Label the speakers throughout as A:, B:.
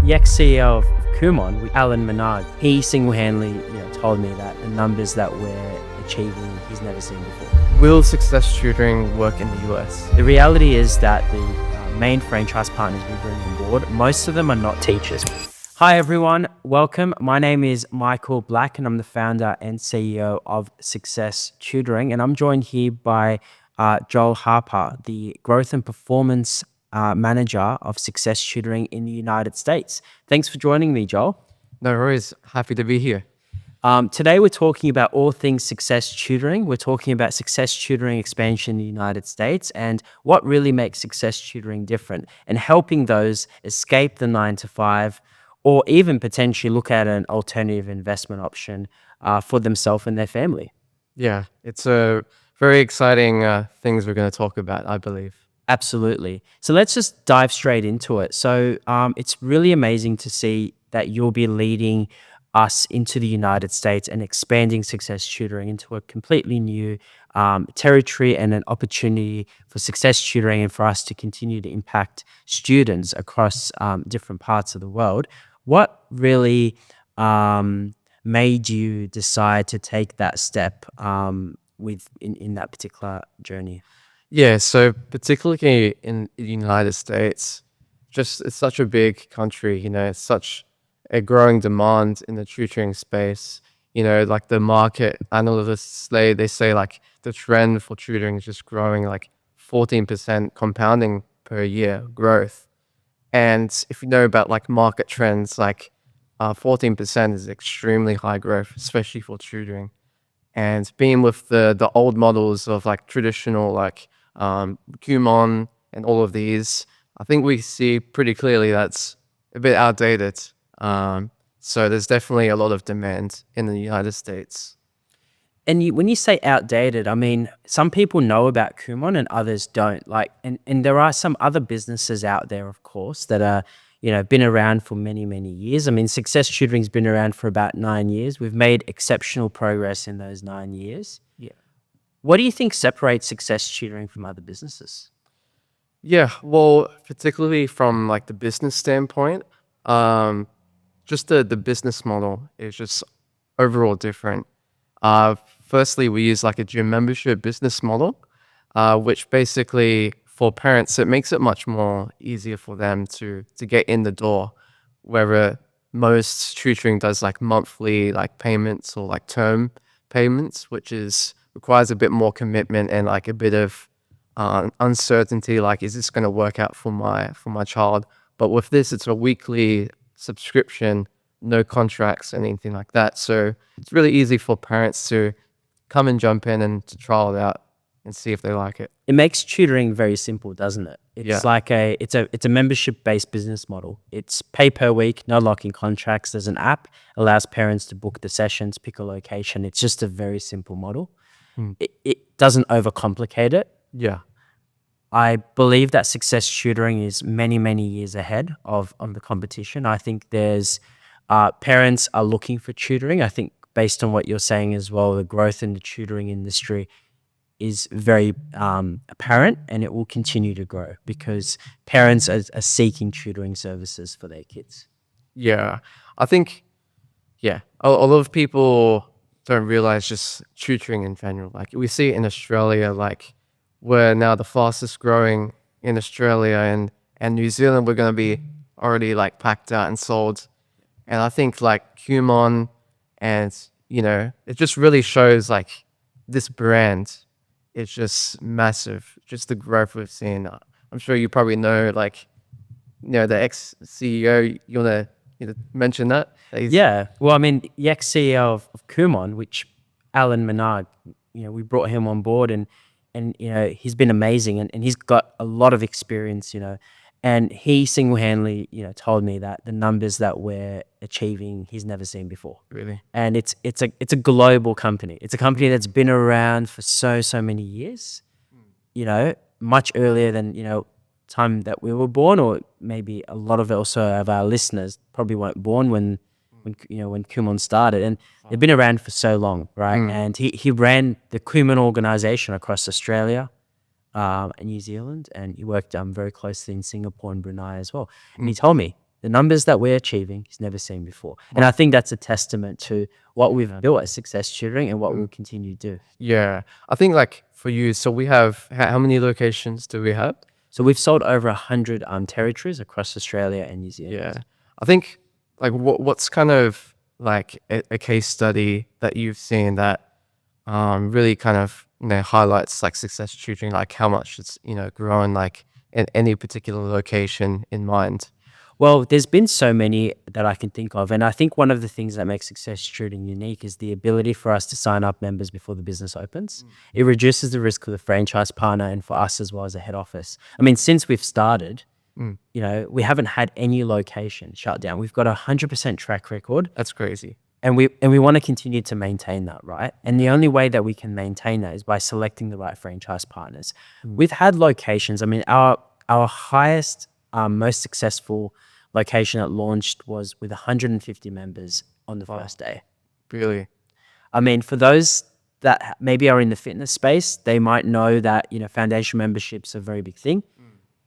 A: The ex-CEO of Kumon, Alan Menard, he single-handedly told me that the numbers that we're achieving he's never seen before.
B: Will Success Tutoring work in the US?
A: The reality is that the main franchise partners we bring on board, most of them are not teachers. Hi everyone, welcome. My name is Michael Black and I'm the founder and CEO of Success Tutoring, and I'm joined here by Joel Harpur, the growth and performance manager of Success Tutoring in the United States. Thanks for joining me, Joel.
B: No worries, happy to be here.
A: Today we're talking about all things Success Tutoring. We're talking about Success Tutoring expansion in the United States and what really makes Success Tutoring different, and helping those escape the 9-to-5 or even potentially look at an alternative investment option for themselves and their family.
B: Yeah, it's a very exciting things we're going to talk about, I believe.
A: Absolutely. So let's just dive straight into it. So it's really amazing to see that you'll be leading us into the United States and expanding Success Tutoring into a completely new territory and an opportunity for Success Tutoring and for us to continue to impact students across different parts of the world. What really made you decide to take that step in that particular journey?
B: Yeah, so particularly in the United States, it's such a big country, it's such a growing demand in the tutoring space. Like the market analysts, they say like the trend for tutoring is just growing like 14% compounding per year growth. And if you know about like market trends, like 14% is extremely high growth, especially for tutoring. And being with the old models of like traditional like Kumon and all of these, I think we see pretty clearly that's a bit outdated. So there's definitely a lot of demand in the United States.
A: And when you say outdated, I mean, some people know about Kumon and others don't. And there are some other businesses out there, of course, that are, been around for many, many years. I mean, Success Tutoring's been around for about 9 years. We've made exceptional progress in those 9 years.
B: Yeah.
A: What do you think separates Success Tutoring from other businesses?
B: Yeah, well, particularly from like the business standpoint, just the business model is just overall different. Firstly, we use like a gym membership business model, which basically for parents, it makes it much more easier for them to get in the door, whether most tutoring does like monthly like payments or like term payments, which requires a bit more commitment and like a bit of uncertainty, like is this going to work out for my child? But with this, it's a weekly subscription, no contracts, anything like that. So it's really easy for parents to come and jump in and to trial it out and see if they like it.
A: It makes tutoring very simple, doesn't it? It's
B: Yeah.
A: like it's a membership-based business model. It's pay per week, no locking contracts. There's an app, allows parents to book the sessions, pick a location. It's just a very simple model. It doesn't overcomplicate it.
B: Yeah.
A: I believe that Success Tutoring is many, many years ahead of the competition. I think there's parents are looking for tutoring. I think based on what you're saying as well, the growth in the tutoring industry is very apparent, and it will continue to grow because parents are seeking tutoring services for their kids.
B: Yeah. I think, a lot of people don't realize just tutoring in general. Like we see it in Australia, like we're now the fastest growing in Australia, and New Zealand, we're going to be already like packed out and sold. And I think like Kumon and, it just really shows like this brand is just massive, just the growth we've seen. I'm sure you probably know like, the ex-CEO, you want to mention that?
A: Yeah. Well, I mean, the ex-CEO of Kumon, which Alan Menard, we brought him on board and he's been amazing and he's got a lot of experience, and he single-handedly, told me that the numbers that we're achieving he's never seen before.
B: Really?
A: And it's a global company. It's a company that's been around for so many years, much earlier than, time that we were born, or maybe a lot of our listeners probably weren't born when Kumon started, and they've been around for so long, right? And he ran the Kumon organization across Australia and New Zealand, and he worked very closely in Singapore and Brunei as well. And he told me the numbers that we're achieving is never seen before. And I think that's a testament to what we've built at Success Tutoring and what we'll continue to do.
B: Yeah. I think like for you, so we have how many locations do we have?
A: So we've sold over 100 territories across Australia and New Zealand.
B: Yeah. I think like what's kind of like a case study that you've seen that really kind of highlights like Success Tutoring, like how much it's grown like in any particular location in mind.
A: Well, there's been so many that I can think of. And I think one of the things that makes Success Tutoring unique is the ability for us to sign up members before the business opens. It reduces the risk of the franchise partner and for us as well as a head office. I mean, since we've started, we haven't had any location shut down. We've got a 100% track record.
B: That's crazy.
A: And we want to continue to maintain that, right? And the only way that we can maintain that is by selecting the right franchise partners. We've had locations. I mean, our highest, most successful location that launched was with 150 members on the first day.
B: Really?
A: I mean, for those that maybe are in the fitness space, they might know that foundation memberships are a very big thing.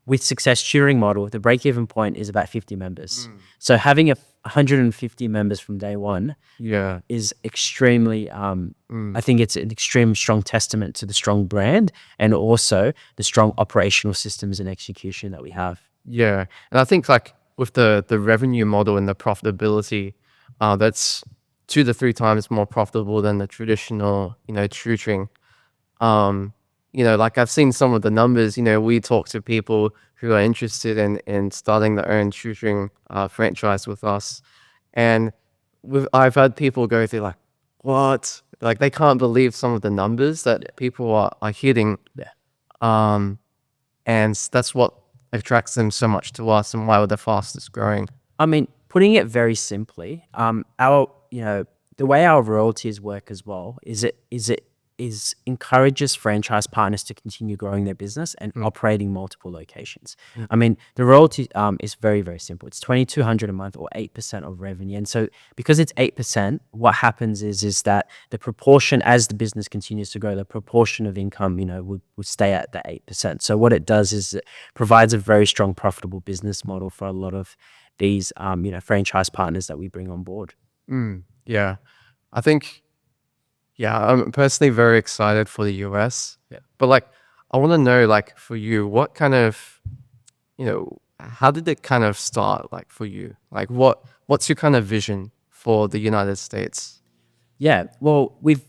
A: With Success Tutoring model, the break-even point is about 50 members. So having 150 members from day one is extremely, I think it's an extreme strong testament to the strong brand and also the strong operational systems and execution that we have.
B: Yeah. And I think like with the revenue model and the profitability, that's 2 to 3 times more profitable than the traditional, tutoring. Like I've seen some of the numbers, we talk to people who are interested in starting their own tutoring franchise with us. And I've had people go through like, what? Like they can't believe some of the numbers that people are hitting. And that's what attracts them so much to us and why we're the fastest growing.
A: I mean, putting it very simply, the way our royalties work as well is encourages franchise partners to continue growing their business and operating multiple locations. I mean, the royalty is very, very simple. It's $2,200 a month or 8% of revenue. And so because it's 8%, what happens is that the proportion as the business continues to grow, the proportion of income, would stay at the 8%. So what it does is it provides a very strong, profitable business model for a lot of these, franchise partners that we bring on board.
B: Yeah. I think, I'm personally very excited for the US.
A: Yeah.
B: But like, I want to know, like, for you, what kind of, how did it kind of start, like, for you? Like, what's your kind of vision for the United States?
A: Yeah, well, we've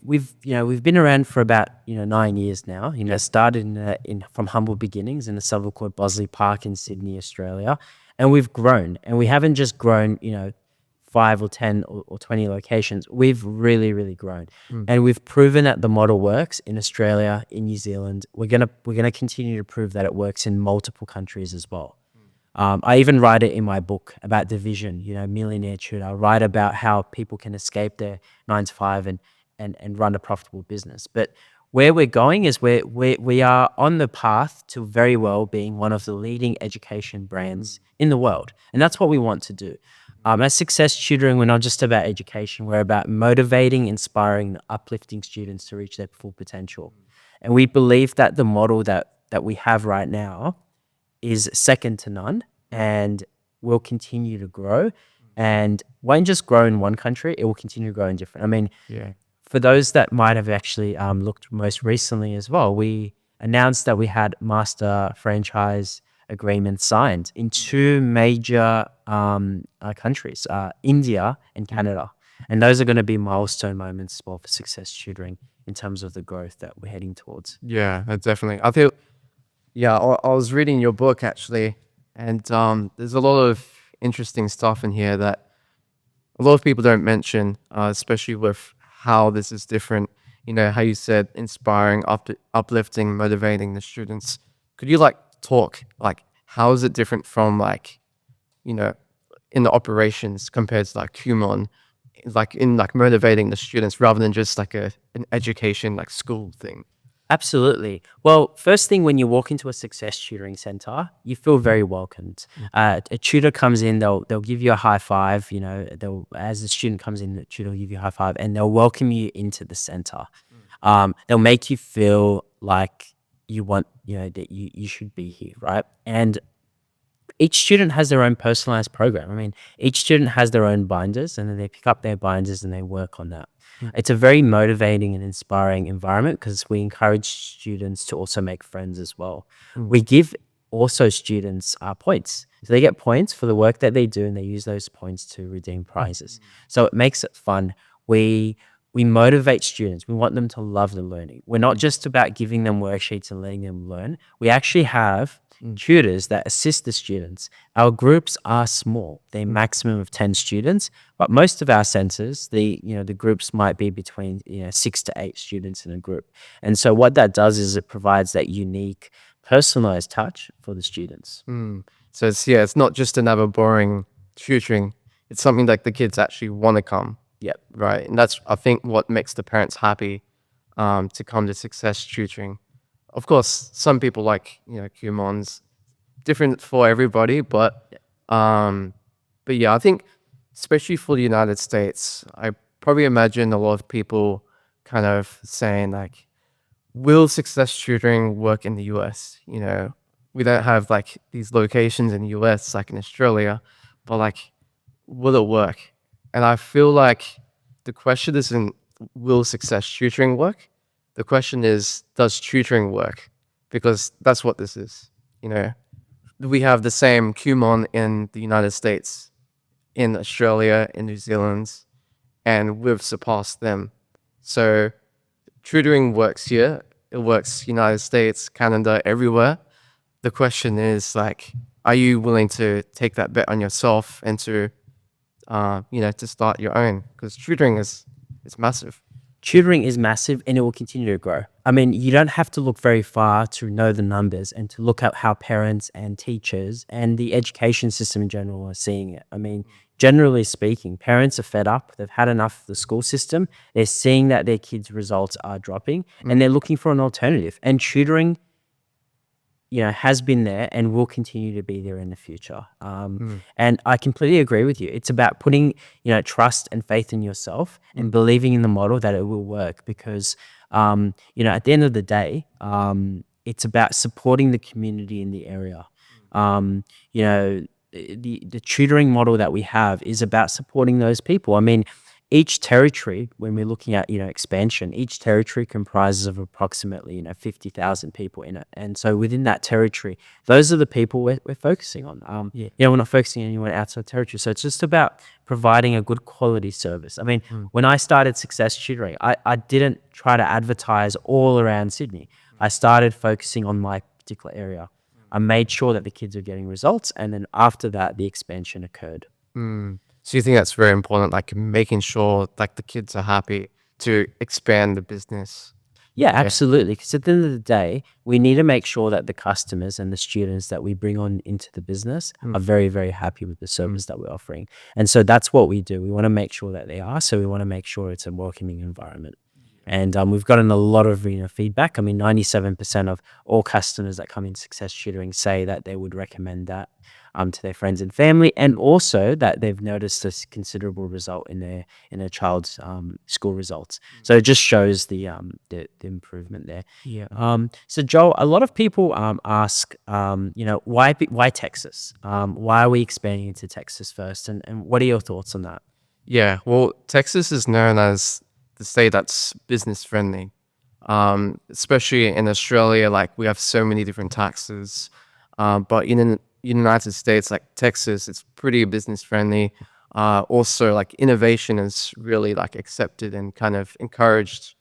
A: been around for about 9 years now. Started in from humble beginnings in a suburb called Bosley Park in Sydney, Australia, and we've grown. And we haven't just grown, 5 or 10 or 20 locations. We've really, really grown, and we've proven that the model works in Australia, in New Zealand. We're gonna continue to prove that it works in multiple countries as well. I even write it in my book about the vision, Millionaire Tutor. I write about how people can escape their 9 to 5 and run a profitable business. But where we're going is we are on the path to very well being one of the leading education brands in the world. And that's what we want to do. At Success Tutoring, we're not just about education. We're about motivating, inspiring, uplifting students to reach their full potential. And we believe that the model that we have right now is second to none and will continue to grow and won't just grow in one country, it will continue to grow in different. I mean, for those that might have actually looked most recently as well, we announced that we had master franchise agreements signed in 2 major countries, India and Canada. And those are going to be milestone moments as well for Success Tutoring in terms of the growth that we're heading towards.
B: Yeah, definitely. I feel, I was reading your book actually, and there's a lot of interesting stuff in here that a lot of people don't mention, especially with how this is different. How you said inspiring, uplifting, motivating the students. Could you like talk like how is it different from like in the operations compared to like Kumon, like in like motivating the students rather than just like an education like school thing?
A: Absolutely. Well, first thing, when you walk into a Success Tutoring center, you feel very welcomed. A tutor comes in, they'll give you a high five. They'll as the student comes in, the tutor will give you a high five, and they'll welcome you into the center. They'll make you feel like you want, that you should be here, right? And each student has their own personalized program. I mean, each student has their own binders, and then they pick up their binders and they work on that. It's a very motivating and inspiring environment because we encourage students to also make friends as well.
B: Mm.
A: We give also students points. So they get points for the work that they do, and they use those points to redeem prizes. So it makes it fun. We motivate students. We want them to love the learning. We're not just about giving them worksheets and letting them learn. We actually have tutors that assist the students. Our groups are small. They're maximum of 10 students, but most of our centers, the groups might be between 6 to 8 students in a group. And so what that does is it provides that unique personalized touch for the students.
B: So it's not just another boring tutoring. It's something like the kids actually want to come.
A: Yep.
B: Right. And that's, I think, what makes the parents happy to come to Success Tutoring. Of course, some people like, Kumon's different for everybody, but yeah, I think especially for the United States, I probably imagine a lot of people kind of saying like, will Success Tutoring work in the US? We don't have like these locations in the US like in Australia, but like, will it work? And I feel like the question isn't, will Success Tutoring work? The question is, does tutoring work? Because that's what this is. We have the same Kumon in the United States, in Australia, in New Zealand, and we've surpassed them. So tutoring works here. It works United States, Canada, everywhere. The question is like, are you willing to take that bet on yourself and to start your own? Because tutoring is massive.
A: Tutoring is massive and it will continue to grow. I mean, you don't have to look very far to know the numbers and to look at how parents and teachers and the education system in general are seeing it. I mean, generally speaking, parents are fed up. They've had enough of the school system. They're seeing that their kids' results are dropping and they're looking for an alternative. And tutoring has been there and will continue to be there in the future. And I completely agree with you. It's about putting, trust and faith in yourself and believing in the model that it will work because, at the end of the day, it's about supporting the community in the area. The tutoring model that we have is about supporting those people. I mean, each territory, when we're looking at expansion, each territory comprises of approximately 50,000 people in it, and so within that territory, those are the people we're focusing on. We're not focusing on anyone outside territory, so it's just about providing a good quality service. I mean, when I started Success Tutoring, I didn't try to advertise all around Sydney. I started focusing on my particular area. I made sure that the kids are getting results, and then after that, the expansion occurred.
B: So you think that's very important, like making sure like the kids are happy to expand the business?
A: Yeah, absolutely. Because at the end of the day, we need to make sure that the customers and the students that we bring on into the business are very, very happy with the service that we're offering. And so that's what we do. We want to make sure that they are. So we want to make sure it's a welcoming environment. And we've gotten a lot of feedback. I mean, 97% of all customers that come in Success Tutoring say that they would recommend that to their friends and family, and also that they've noticed a considerable result in their child's school results. So it just shows the improvement there. So Joel, a lot of people ask, why Texas? Why are we expanding into Texas first? And what are your thoughts on that?
B: Yeah, well, Texas is known as the state that's business friendly. Especially in Australia, like we have so many different taxes. But in the United States, like Texas, it's pretty business friendly. Also, like innovation is really like accepted and kind of encouraged.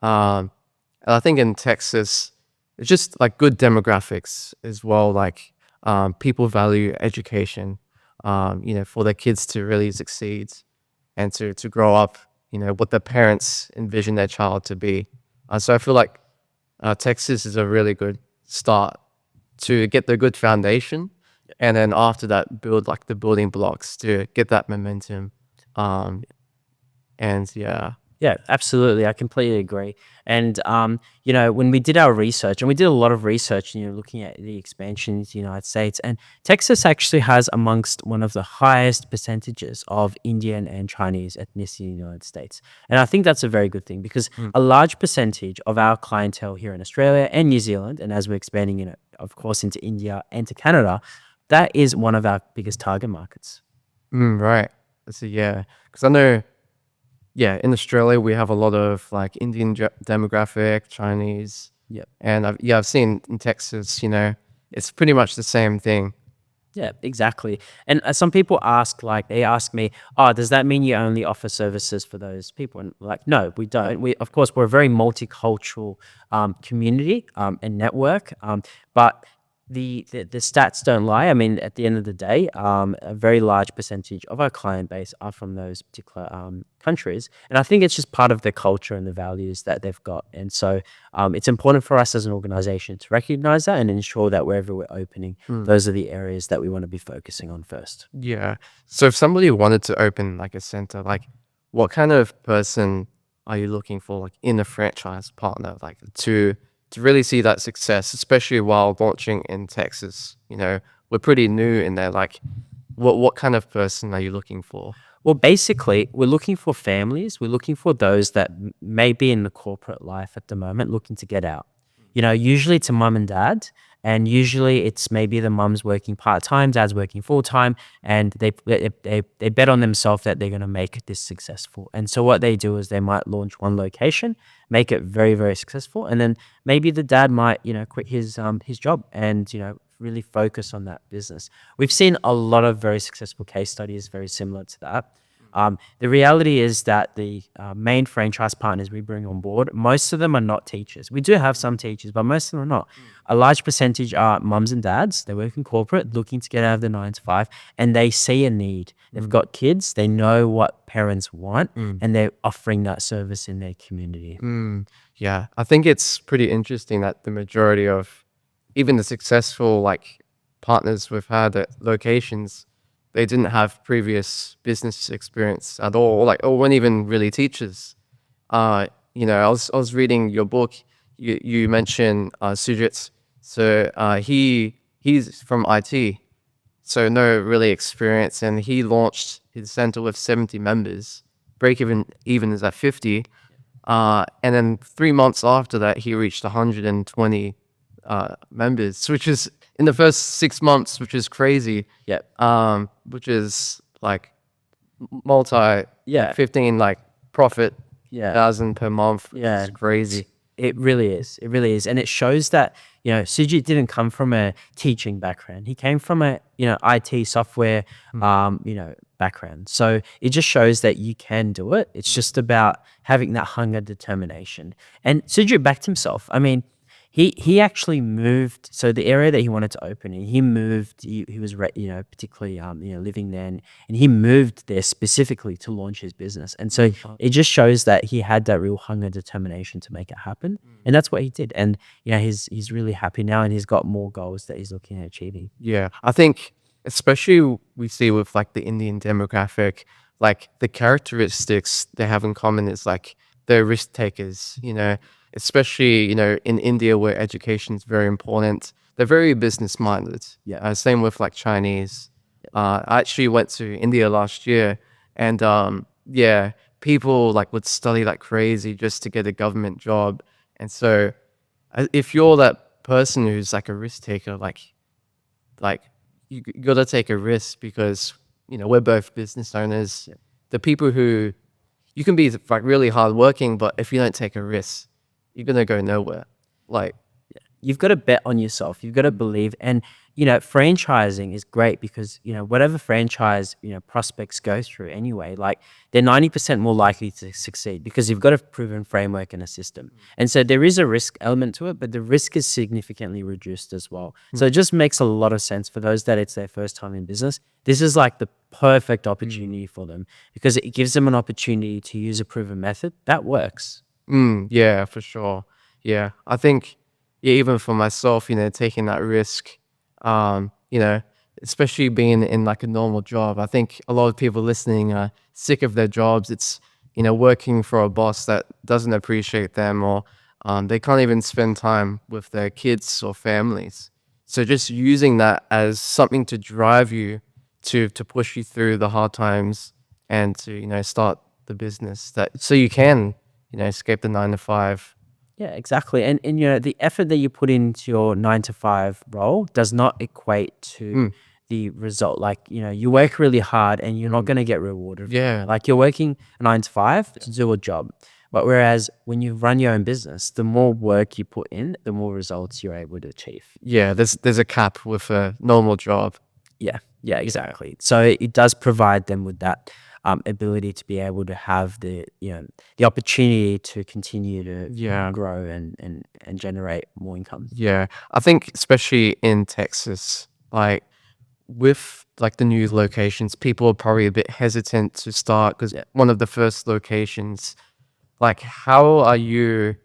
B: And I think in Texas, it's just like good demographics as well. Like people value education, for their kids to really succeed and to grow up, what their parents envision their child to be. So I feel like Texas is a really good start to get the good foundation, and then after that, build like the building blocks to get that momentum. And yeah,
A: Yeah, absolutely. I completely agree. And when we did our research, and we did a lot of research, looking at the expansion into the United States, and Texas actually has amongst one of the highest percentages of Indian and Chinese ethnicity in the United States. And I think that's a very good thing because a large percentage of our clientele here in Australia and New Zealand, and as we're expanding, of course, into India and to Canada, that is one of our biggest target markets.
B: Right. So yeah, because I know, yeah, in Australia we have a lot of like Indian demographic, Chinese,
A: Yep.
B: and I've seen in Texas, it's pretty much the same thing.
A: Yeah, exactly. And some people ask, like, they ask me, "Oh, does that mean you only offer services for those people?" And like, no, we don't. We, of course, we're a very multicultural community and network. But the stats don't lie. I mean, at the end of the day, a very large percentage of our client base are from those particular countries, and I think it's just part of the culture and the values that they've got. And so, it's important for us as an organization to recognize that and ensure that wherever we're opening,
B: Mm.
A: those are the areas that we want to be focusing on first.
B: Yeah. So if somebody wanted to open like a center, like what kind of person are you looking for, like in a franchise partner, like to really see that success, especially while launching in Texas? We're pretty new in there. Like, what kind of person are you looking for?
A: Well, basically, we're looking for families. We're looking for those that may be in the corporate life at the moment, looking to get out. Usually it's a mum and dad, and usually it's maybe the mum's working part time, dad's working full time, and they bet on themselves that they're going to make this successful. And so what they do is they might launch one location, make it very very successful, and then maybe the dad might quit his job and really focus on that business. We've seen a lot of very successful case studies very similar to that. The reality is that the main franchise partners we bring on board, most of them are not teachers. We do have some teachers, but most of them are not. A large percentage are mums and dads. They work in corporate, looking to get out of the 9 to 5, and they see a need. They've got kids. They know what parents want, and they're offering that service in their community.
B: Yeah, I think it's pretty interesting that the majority of even the successful like partners we've had at locations, they didn't have previous business experience at all, or weren't even really teachers. I was reading your book. You mentioned Sujit, so he's from IT, so no really experience, and he launched his center with 70 members. Break even is at 50. And then 3 months after that, he reached 120 members, which is in the first 6 months, which is crazy.
A: Yep.
B: Which is like multi
A: Yeah.
B: 15 like profit
A: Yeah.
B: thousand per month. Which
A: Yeah.
B: is crazy.
A: It really is. It really is. And it shows that, Sujit didn't come from a teaching background. He came from a, IT software, background. So it just shows that you can do it. It's just about having that hunger, determination. And Sujit backed himself. I mean, he actually moved. So the area that he wanted to open in, he moved. He was particularly living there, and he moved there specifically to launch his business. And so it just shows that he had that real hunger, determination to make it happen, and that's what he did. And he's really happy now, and he's got more goals that he's looking at achieving.
B: Yeah, I think especially we see with like the Indian demographic, like the characteristics they have in common is like they're risk takers, especially, in India where education is very important. They're very business minded.
A: Yeah.
B: Same with like Chinese. I actually went to India last year, and yeah, people like would study like crazy just to get a government job. And so if you're that person who's like a risk taker, like you gotta take a risk because we're both business owners. The people who you can be like really hardworking, but if you don't take a risk, you're gonna go nowhere. Like,
A: You've got to bet on yourself. You've got to believe. And, franchising is great because, whatever franchise, prospects go through anyway, like they're 90% more likely to succeed because you've got a proven framework and a system. And so there is a risk element to it, but the risk is significantly reduced as well. So it just makes a lot of sense for those that it's their first time in business. This is like the perfect opportunity for them because it gives them an opportunity to use a proven method that works.
B: yeah, for sure. Yeah, I think, yeah, even for myself, taking that risk, um, you know, especially being in like a normal job. I think a lot of people listening are sick of their jobs. It's, working for a boss that doesn't appreciate them, or they can't even spend time with their kids or families. So just using that as something to drive you to push you through the hard times and to, start the business that so you can, escape the 9 to 5.
A: Yeah, exactly. And the effort that you put into your 9 to 5 role does not equate to the result. Like, you work really hard and you're not going to get rewarded for it.
B: Yeah.
A: Like, you're working 9 to 5 to do a job. But whereas when you run your own business, the more work you put in, the more results you're able to achieve.
B: Yeah, there's a cap with a normal job.
A: Yeah, exactly. So it does provide them with that ability to be able to have the opportunity to continue to
B: Yeah.
A: grow and generate more income.
B: Yeah. I think especially in Texas, like with like the new locations, people are probably a bit hesitant to start because
A: Yeah.
B: one of the first locations, like how are you,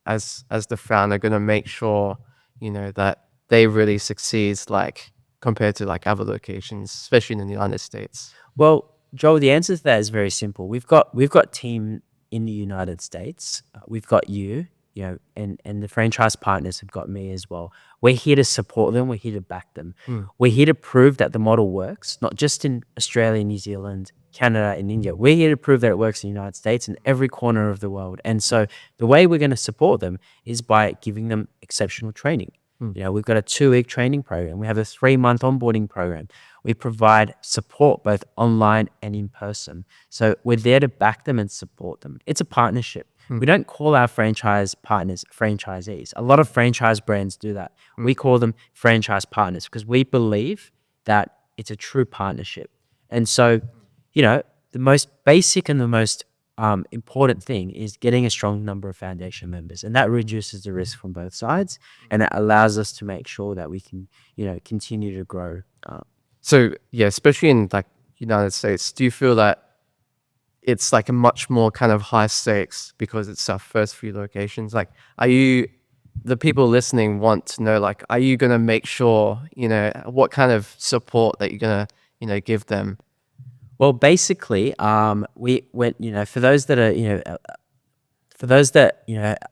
B: as the founder gonna make sure, that they really succeeds like compared to like other locations, especially in the United States?
A: Well, Joel, the answer to that is very simple. We've got team in the United States. We've got and the franchise partners have got me as well. We're here to support them. We're here to back them. We're here to prove that the model works, not just in Australia, New Zealand, Canada, and India. We're here to prove that it works in the United States and every corner of the world. And so the way we're going to support them is by giving them exceptional training. We've got a 2-week training program. We have a 3-month onboarding program. We provide support both online and in person. So we're there to back them and support them. It's a partnership. We don't call our franchise partners franchisees. A lot of franchise brands do that. We call them franchise partners because we believe that it's a true partnership. And so, the most basic and the most important thing is getting a strong number of foundation members, and that reduces the risk from both sides, and it allows us to make sure that we can, continue to grow.
B: So yeah, especially in like United States, do you feel that it's like a much more kind of high stakes because it's our first few locations? Like, the people listening want to know, like, are you going to make sure, what kind of support that you're going to, give them?
A: Well, basically, we went, for those that are, for those that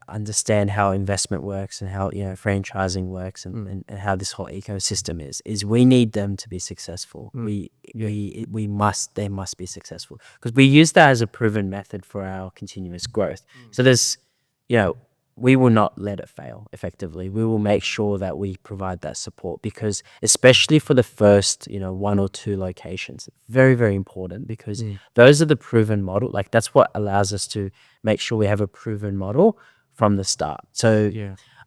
A: understand how investment works and how franchising works and how this whole ecosystem is we need them to be successful. They must be successful because we use that as a proven method for our continuous growth. So there's we will not let it fail. Effectively, we will make sure that we provide that support because especially for the first 1 or 2 locations, very, very important because those are the proven model. Like that's what allows us to make sure we have a proven model from the start. So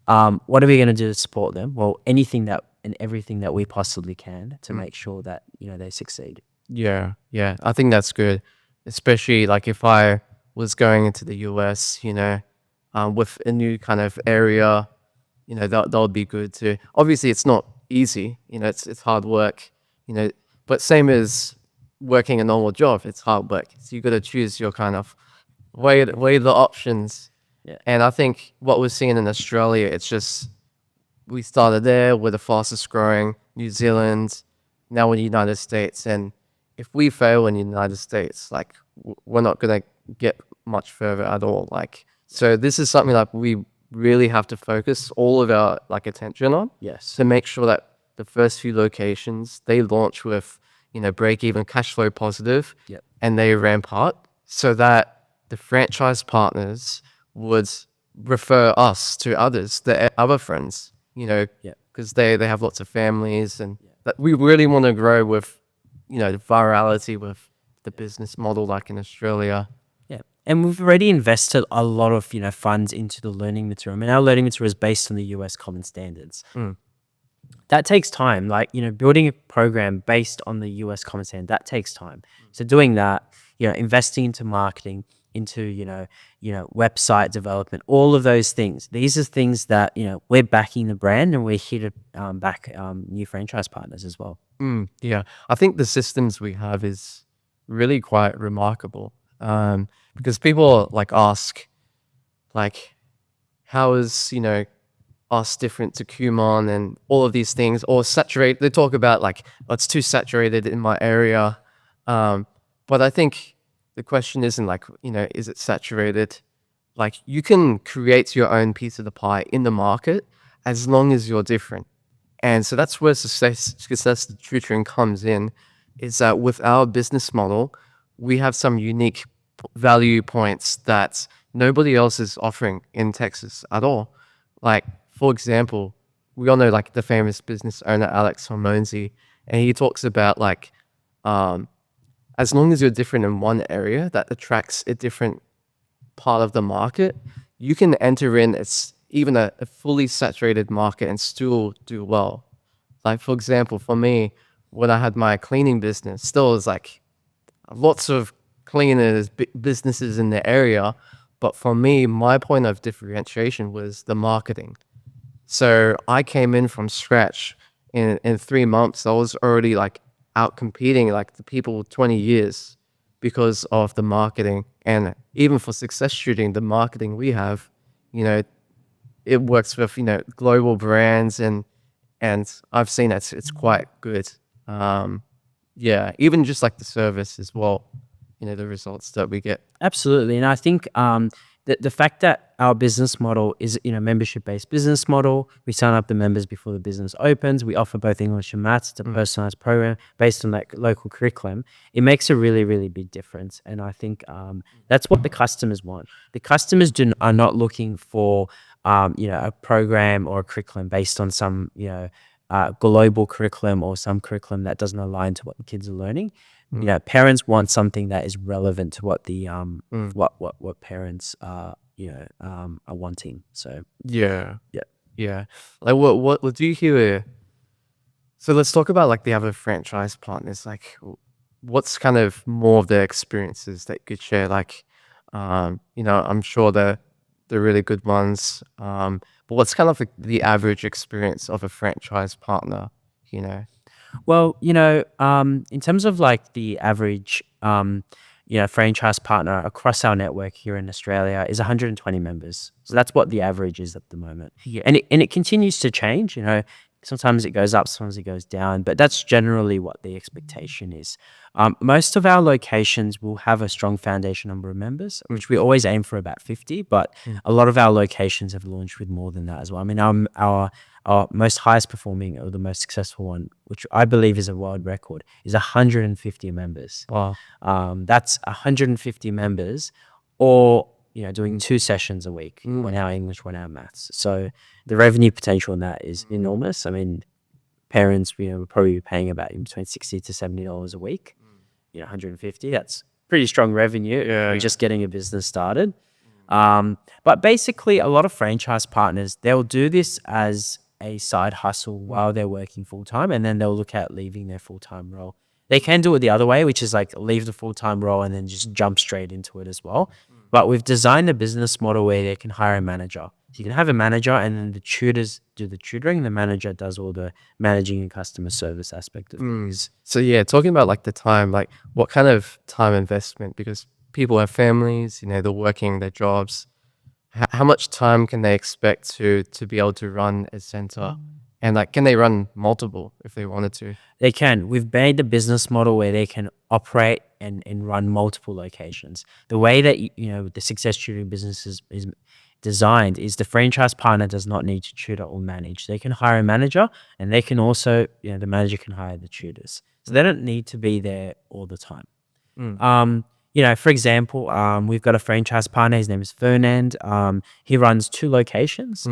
A: what are we going to do to support them? Well, anything that and everything that we possibly can to make sure that they succeed.
B: Yeah, I think that's good, especially like if I was going into the US, with a new kind of area, that would be good too. Obviously, it's not easy, it's hard work, but same as working a normal job, it's hard work. So you got to choose your kind of weigh the options.
A: Yeah.
B: And I think what we're seeing in Australia, it's just we started there, we're the fastest growing, New Zealand, now we're in the United States, and if we fail in the United States, like we're not gonna get much further at all. Like, so this is something like we really have to focus all of our like attention on.
A: Yes.
B: To make sure that the first few locations they launch with break even, cash flow positive,
A: Yep.
B: and they ramp up so that the franchise partners would refer us to others, their other friends,
A: Yep.
B: because they have lots of families, and that we really want to grow with the virality with the business model like in Australia.
A: Yeah. And we've already invested a lot of, funds into the learning material. I mean, our learning material is based on the US common standards. That takes time. Like, building a program based on the US common standard, that takes time. So doing that, investing into marketing, into, website development, all of those things. These are things that, we're backing the brand and we're here to back new franchise partners as well.
B: Yeah, I think the systems we have is really quite remarkable, because people like ask, like, how is us different to Kumon and all of these things, or saturate. They talk about like, oh, it's too saturated in my area, but I think the question isn't like is it saturated? Like you can create your own piece of the pie in the market as long as you're different. And so that's where success tutoring comes in, is that with our business model, we have some unique value points that nobody else is offering in Texas at all. Like, for example, we all know like the famous business owner, Alex Hormozy, and he talks about like um, as long as you're different in one area that attracts a different part of the market, you can enter in even a fully saturated market and still do well. Like for example, for me, when I had my cleaning business, still was like lots of cleaners, businesses in the area. But for me, my point of differentiation was the marketing. So I came in from scratch in 3 months. I was already like out competing like the people with 20 years because of the marketing. And even for success shooting, the marketing we have, you know, it works with, global brands and I've seen it's quite good. Um, yeah, even just like the service as well, the results that we get.
A: Absolutely, and I think the fact that our business model is membership based business model. We sign up the members before the business opens. We offer both English and maths. It's a personalized program based on that local curriculum. It makes a really really big difference, and I think that's what the customers want. The customers are not looking for a program or a curriculum based on some global curriculum or some curriculum that doesn't align to what the kids are learning. Parents want something that is relevant to what the what parents are wanting. So
B: Yeah,
A: yeah.
B: yeah. Like what do you hear? So let's talk about like the other franchise partners. Like, what's kind of more of their experiences that you could share? Like, I'm sure they're really good ones. But what's kind of like the average experience of a franchise partner? You know.
A: Well, in terms of like the average, franchise partner across our network here in Australia is 120 members. So that's what the average is at the moment.
B: Yeah.
A: And it continues to change. Sometimes it goes up, sometimes it goes down, but that's generally what the expectation is. Most of our locations will have a strong foundation number of members, which we always aim for about 50, but a lot of our locations have launched with more than that as well. I mean, our most highest performing or the most successful one, which I believe is a world record, is 150 members.
B: Wow.
A: That's 150 members, or doing 2 sessions a week, 1 hour English, 1 hour maths. So the revenue potential in that is enormous. I mean, parents, would probably be paying about between $60 to $70 a week. 150. That's pretty strong revenue.
B: Yeah.
A: Just getting a business started. But basically, a lot of franchise partners, they'll do this as a side hustle while they're working full time, and then they'll look at leaving their full time role. They can do it the other way, which is like leave the full time role and then just jump straight into it as well. But we've designed a business model where they can hire a manager. So you can have a manager, and then the tutors do the tutoring. The manager does all the managing and customer service aspect of things.
B: So yeah, talking about like the time, like what kind of time investment? Because people have families, they're working their jobs. How much time can they expect to be able to run a center? And like, can they run multiple if they wanted to?
A: They can. We've made the business model where they can operate and run multiple locations. The way that the success tutoring business is designed is the franchise partner does not need to tutor or manage. They can hire a manager, and they can also the manager can hire the tutors. So they don't need to be there all the time. For example, we've got a franchise partner. His name is Fernand. He runs 2 locations,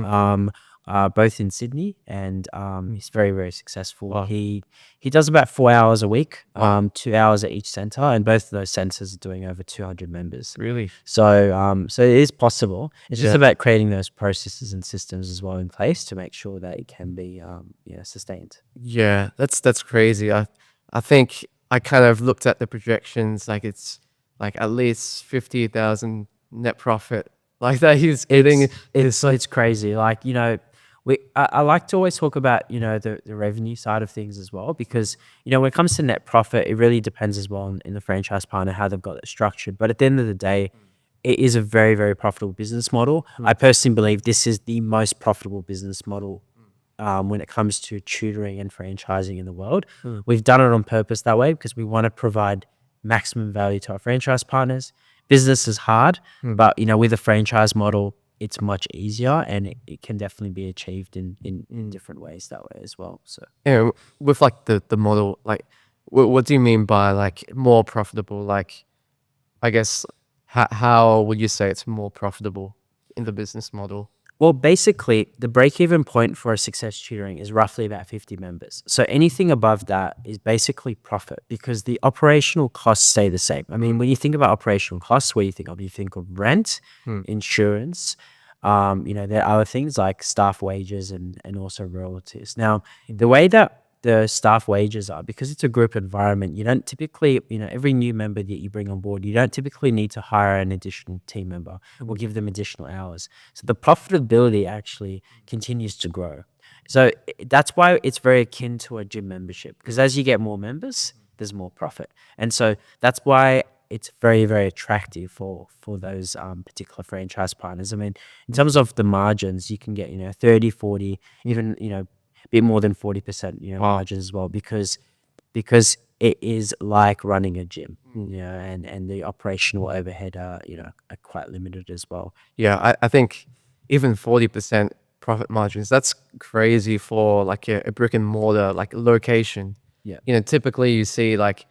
A: both in Sydney, and he's very, very successful.
B: Wow.
A: He does about 4 hours a week,
B: Wow.
A: 2 hours at each center, and both of those centers are doing over 200 members.
B: Really?
A: So, so it is possible. It's just
B: Yeah.
A: about creating those processes and systems as well in place to make sure that it can be, sustained.
B: Yeah, that's crazy. I think I kind of looked at the projections, like it's like at least 50,000 net profit, like that he's getting.
A: It's crazy. Like, I like to always talk about, the revenue side of things as well, because, when it comes to net profit, it really depends as well in the franchise partner, how they've got it structured. But at the end of the day, it is a very, very profitable business model. I personally believe this is the most profitable business model when it comes to tutoring and franchising in the world. We've done it on purpose that way because we want to provide maximum value to our franchise partners. Business is hard, but with a franchise model, it's much easier, and it can definitely be achieved in different ways that way as well. So
B: Yeah, with like the model, like what do you mean by like more profitable? Like, I guess how would you say it's more profitable in the business model?
A: Well, basically, the break-even point for a Success Tutoring is roughly about 50 members. So anything above that is basically profit because the operational costs stay the same. I mean, when you think about operational costs, what do you think of? You think of rent,
B: Hmm.
A: insurance. There are other things like staff wages and also royalties. Now, the way that the staff wages are, because it's a group environment, you don't typically, every new member that you bring on board, you don't typically need to hire an additional team member or give them additional hours. So the profitability actually continues to grow. So that's why it's very akin to a gym membership, because as you get more members, there's more profit. And so that's why it's very, very attractive for those particular franchise partners. I mean, in terms of the margins, you can get, 30, 40, even, a bit more than 40%,
B: Wow.
A: margins as well, because it is like running a gym, and the operational overhead are quite limited as well.
B: Yeah, I think even 40% profit margins, that's crazy for like a brick and mortar like location.
A: Yeah.
B: Typically you see like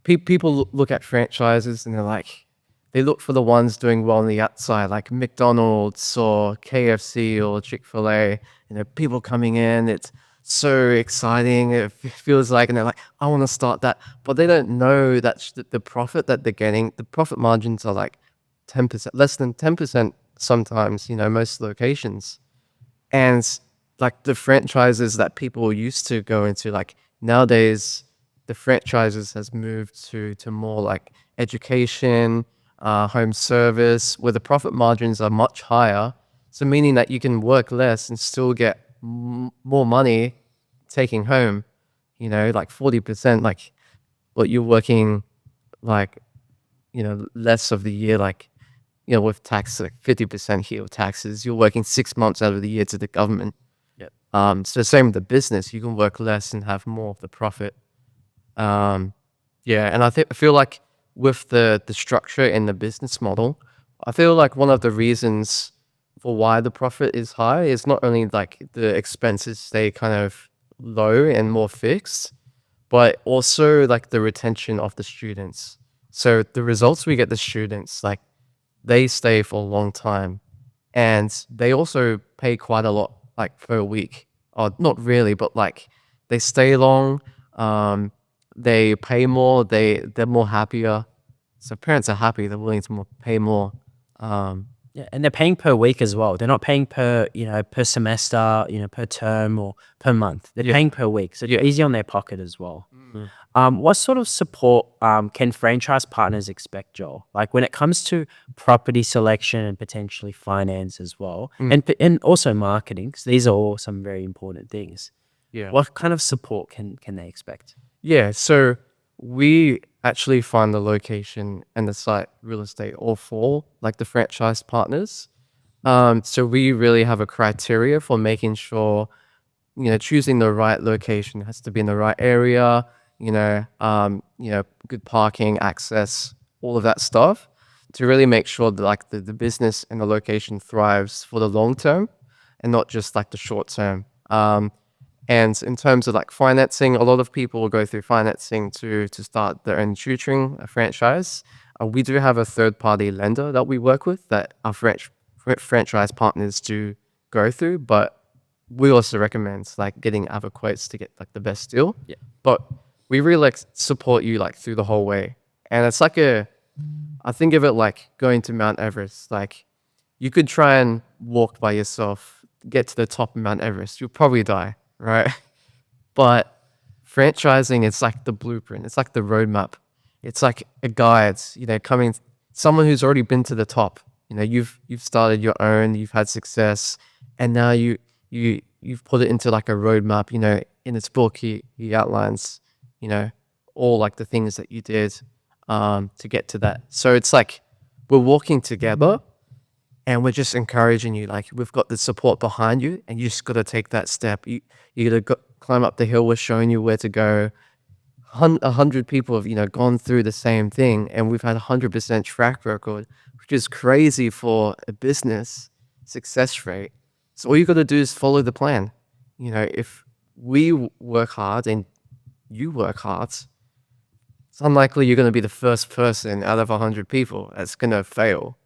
B: people look at franchises and they're like, they look for the ones doing well on the outside, like McDonald's or KFC or Chick-fil-A. People coming in, it's so exciting. It feels like, and they're like, I want to start that. But they don't know that the profit that they're getting, the profit margins are like 10%, less than 10% sometimes, most locations. And like the franchises that people used to go into, like nowadays, the franchises has moved to more like education, home service, where the profit margins are much higher. So meaning that you can work less and still get more money taking home. Like 40%, like what you're working like less of the year, like with tax, like 50% here with taxes, you're working 6 months out of the year to the government.
A: Yep.
B: So same with the business, you can work less and have more of the profit. Um, yeah, and I feel like with the structure in the business model, I feel like one of the reasons for why the profit is high is not only like the expenses stay kind of low and more fixed, but also like the retention of the students. So the results we get the students, like they stay for a long time, and they also pay quite a lot like per week. Or not really, but like they stay long, they pay more, they're more happier. So parents are happy, they're willing to pay more. Um,
A: Yeah, and they're paying per week as well. They're not paying per semester, per term or per month. They're
B: yeah,
A: paying per week, so it's
B: yeah.
A: easy on their pocket as well. What sort of support can franchise partners expect, Joel? Like when it comes to property selection and potentially finance as well,
B: Mm,
A: and also marketing, 'cause these are all some very important things.
B: yeah.
A: What kind of support can they expect?
B: Yeah, so we actually find the location and the site real estate all for like the franchise partners. So we really have a criteria for making sure, choosing the right location. It has to be in the right area, good parking, access, all of that stuff to really make sure that like the business and the location thrives for the long term and not just like the short term. And in terms of like financing, a lot of people will go through financing to start their own tutoring franchise. We do have a third party lender that we work with that our franchise partners do go through, but we also recommend like getting other quotes to get like the best deal.
A: Yeah.
B: But we really like support you like through the whole way. And it's like I think of it like going to Mount Everest. Like you could try and walk by yourself, get to the top of Mount Everest, you'll probably die, right? But franchising, it's like the blueprint. It's like the roadmap. It's like a guide, coming someone who's already been to the top. You've started your own, you've had success, and now you've put it into like a roadmap. In its book, he outlines, you know, all like the things that you did to get to that. So it's like we're walking together and we're just encouraging you. Like we've got the support behind you, and you just got to take that step. You got to climb up the hill. We're showing you where to go. 100 people have gone through the same thing, and we've had 100% track record, which is crazy for a business success rate. So all you got to do is follow the plan. If we work hard and you work hard, it's unlikely you're going to be the first person out of 100 people that's going to fail.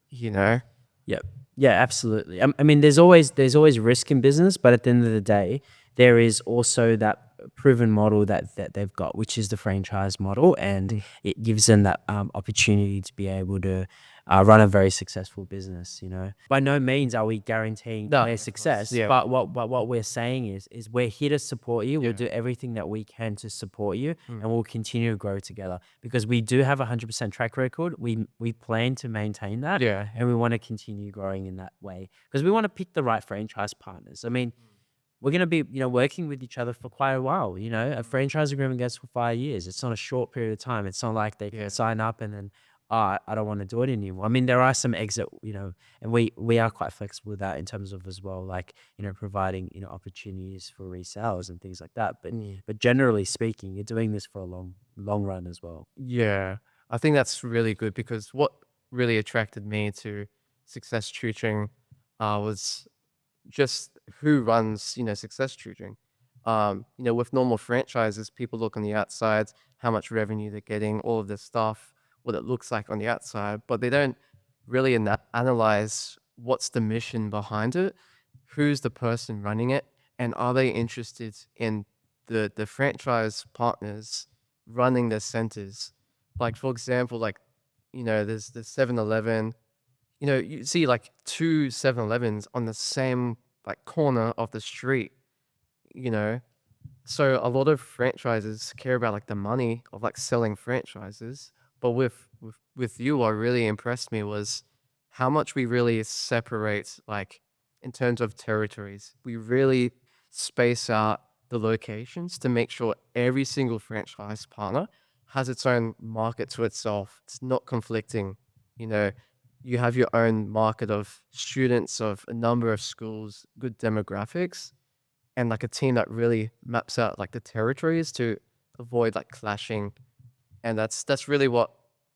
B: You know.
A: Yep. Yeah, absolutely. I mean, there's always risk in business, but at the end of the day, there is also that proven model that they've got, which is the franchise model, and
B: Mm.
A: it gives them that opportunity to be able to run a very successful business. By no means are we guaranteeing
B: No,
A: their
B: of course.
A: success,
B: Yeah.
A: but what we're saying is we're here to support you. We'll
B: Yeah.
A: do everything that we can to support you,
B: Mm.
A: and we'll continue to grow together because we do have a 100% track record. We plan to maintain that,
B: Yeah.
A: and we want to continue growing in that way because we want to pick the right franchise partners. I mean, we're going to be working with each other for quite a while. A
B: Mm.
A: franchise agreement goes for 5 years. It's not a short period of time. It's not like they can
B: Yeah.
A: sign up and then, oh, I don't want to do it anymore. I mean, there are some exit, and we are quite flexible with that in terms of as well, like providing opportunities for resales and things like that. but
B: Mm.
A: but generally speaking, you're doing this for a long run as well.
B: Yeah. I think that's really good because what really attracted me to Success Tutoring was just who runs, Success Tutoring. With normal franchises, people look on the outside, how much revenue they're getting, all of this stuff, what it looks like on the outside, but they don't really analyze what's the mission behind it, who's the person running it, and are they interested in the franchise partners running their centers. Like for example, like there's the 7-Eleven. You see like two 7-Elevens on the same like corner of the street, you know. So a lot of franchises care about like the money of like selling franchises, but with you, what really impressed me was how much we really separate like in terms of territories. We really space out the locations to make sure every single franchise partner has its own market to itself. It's not conflicting, you know. You have your own market of students of a number of schools, good demographics, and like a team that really maps out like the territories to avoid like clashing. And that's really what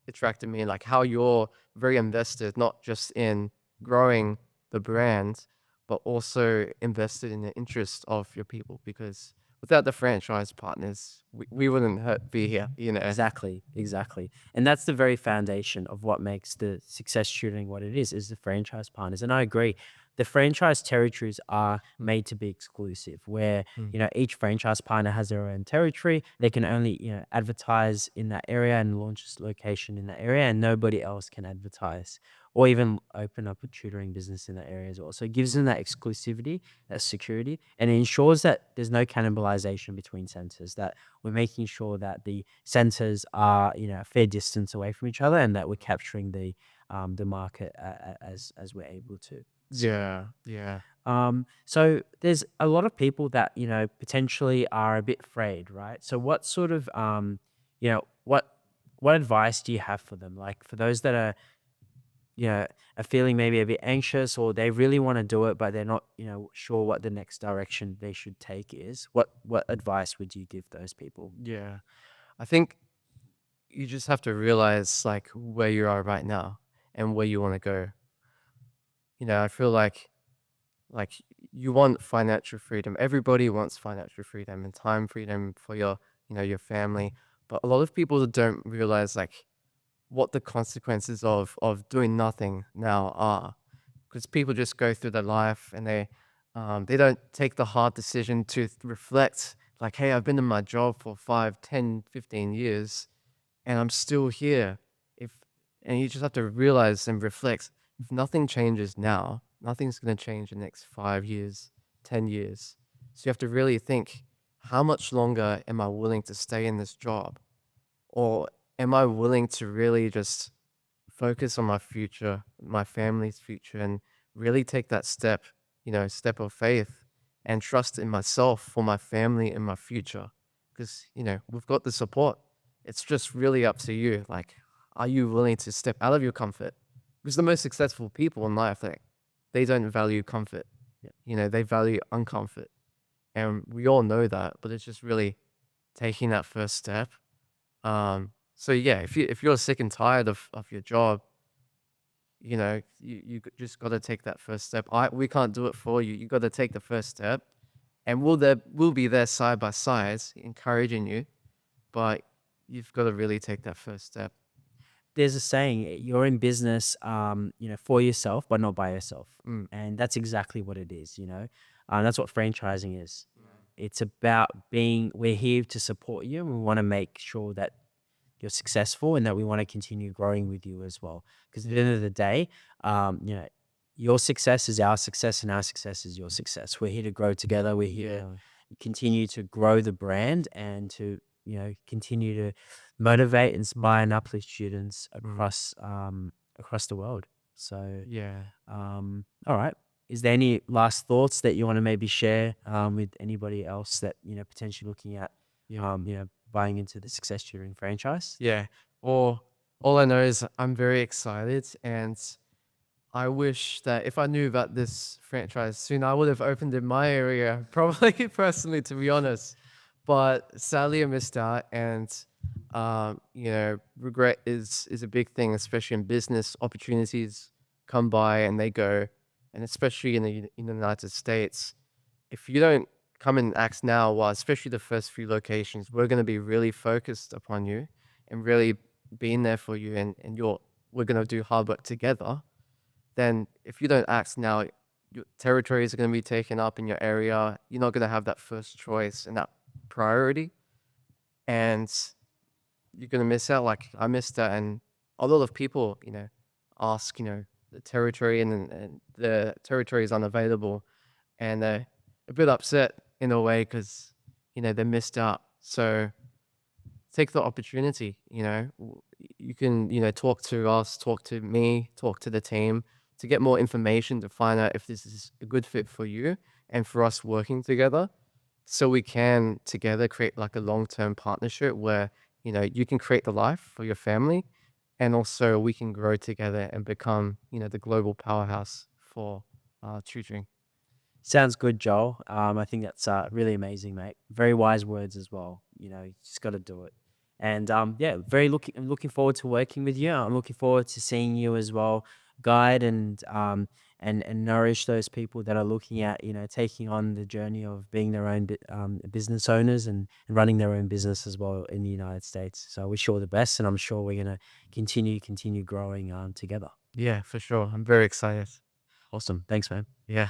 B: attracted me, like how you're very invested not just in growing the brand but also invested in the interest of your people, because without the franchise partners we wouldn't be here.
A: Exactly, exactly. And that's the very foundation of what makes the Success Tutoring what it is the franchise partners. And I agree. The franchise territories are
B: Mm.
A: made to be exclusive, where,
B: Mm.
A: each franchise partner has their own territory. They can only, advertise in that area and launch a location in that area, and nobody else can advertise or even open up a tutoring business in that area as well. So it gives them that exclusivity, that security, and it ensures that there's no cannibalization between centers, that we're making sure that the centers are a fair distance away from each other, and that we're capturing the market as we're able to.
B: Yeah, yeah.
A: So there's a lot of people that potentially are a bit afraid, right? So what sort of what advice do you have for them, like for those that are feeling maybe a bit anxious, or they really want to do it but they're not sure what the next direction they should take is? What advice would you give those people?
B: Yeah, I think you just have to realize like where you are right now and where you want to go. I feel like you want financial freedom. Everybody wants financial freedom and time freedom for your family. But a lot of people don't realize like what the consequences of doing nothing now are. Because people just go through their life and they don't take the hard decision to reflect like, hey, I've been in my job for 5, 10, 15 years and I'm still here. If and you just have to realize and reflect, if nothing changes now, nothing's going to change in the next 5 years, 10 years. So you have to really think, how much longer am I willing to stay in this job? Or am I willing to really just focus on my future, my family's future, and really take that step of faith and trust in myself for my family and my future? Because, we've got the support. It's just really up to you. Like, are you willing to step out of your comfort? Because the most successful people in life, like, they don't value comfort.
A: Yeah.
B: They value uncomfort. And we all know that, but it's just really taking that first step. So yeah, if you're sick and tired of your job, just got to take that first step. We can't do it for you. You got to take the first step, and we'll be there side by side, encouraging you. But you've got to really take that first step.
A: there's a saying, you're in business, for yourself, but not by yourself.
B: Mm,
A: And that's exactly what it is, you know. That's what franchising is. You know,
B: mm,
A: it's about we're here to support you, and we want to make sure that you're successful and that we want to continue growing with you as well. Because at the end of the day, your success is our success and our success is your success. We're here to grow together. We're here to
B: yeah.
A: continue to grow the brand and to, continue to motivate, inspire, and uplift students
B: Mm,
A: across the world. So,
B: yeah.
A: all right. Is there any last thoughts that you want to maybe share with anybody else that potentially looking at
B: Yeah.
A: buying into the Success Tutoring franchise?
B: Yeah. Or all I know is I'm very excited, and I wish that if I knew about this franchise soon, I would have opened in my area, probably personally, to be honest. But sadly, I missed out, and regret is a big thing, especially in business. Opportunities come by and they go, and especially in the United States, if you don't come and act now, well, especially the first few locations, we're going to be really focused upon you and really being there for you, and we're going to do hard work together. Then if you don't act now, your territories are going to be taken up in your area. You're not going to have that first choice and that priority, and you're going to miss out. Like I missed that, and a lot of people, ask, the territory, and the territory is unavailable, and they're a bit upset in a way because they missed out. So take the opportunity. You can talk to us, talk to me, talk to the team to get more information to find out if this is a good fit for you and for us working together, so we can together create like a long-term partnership where you can create the life for your family, and also we can grow together and become the global powerhouse for tutoring.
A: Sounds good, Joel. I think that's really amazing, mate. Very wise words as well. You just got to do it. And yeah, I'm looking forward to working with you. I'm looking forward to seeing you as well, guide and nourish those people that are looking at taking on the journey of being their own business owners and running their own business as well in the United States. So I wish you all the best, and I'm sure we're gonna continue growing together.
B: Yeah, for sure. I'm very excited.
A: Awesome. Thanks, man.
B: Yeah.